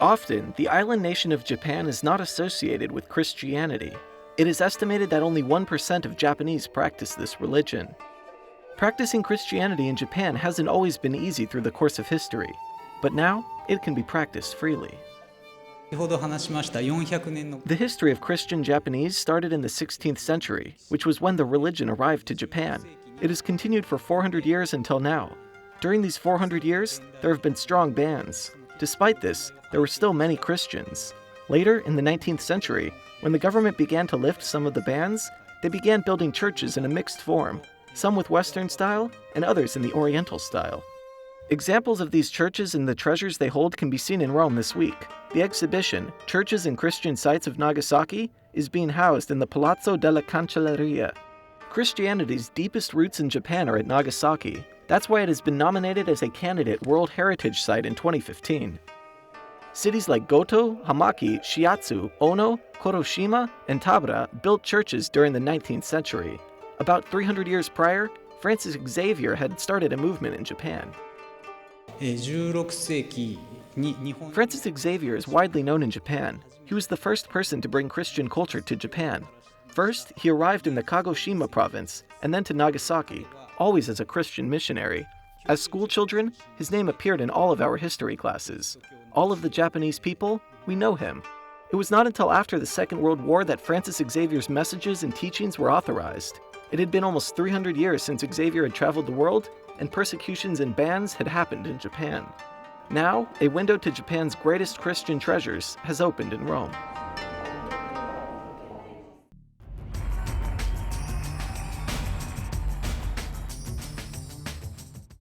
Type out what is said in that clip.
Often, the island nation of Japan is not associated with Christianity. It is estimated that only 1% of Japanese practice this religion. Practicing Christianity in Japan hasn't always been easy through the course of history, but now it can be practiced freely. The history of Christian Japanese started in the 16th century, which was when the religion arrived to Japan. It has continued for 400 years until now. During these 400 years, there have been strong bans. Despite this, there were still many Christians. Later, in the 19th century, when the government began to lift some of the bans, they began building churches in a mixed form, some with Western style and others in the Oriental style. Examples of these churches and the treasures they hold can be seen in Rome this week. The exhibition, Churches and Christian Sites of Nagasaki, is being housed in the Palazzo della Cancelleria. Christianity's deepest roots in Japan are at Nagasaki. That's why it has been nominated as a candidate World Heritage Site in 2015. Cities like Goto, Hamaki, Shiatsu, Ono, Kuroshima, and Tabara built churches during the 19th century. About 300 years prior, Francis Xavier had started a movement in Japan. Francis Xavier is widely known in Japan. He was the first person to bring Christian culture to Japan. First, he arrived in the Kagoshima province, and then to Nagasaki, always as a Christian missionary. As schoolchildren, his name appeared in all of our history classes. All of the Japanese people, we know him. It was not until after the Second World War that Francis Xavier's messages and teachings were authorized. It had been almost 300 years since Xavier had traveled the world, and persecutions and bans had happened in Japan. Now, a window to Japan's greatest Christian treasures has opened in Rome.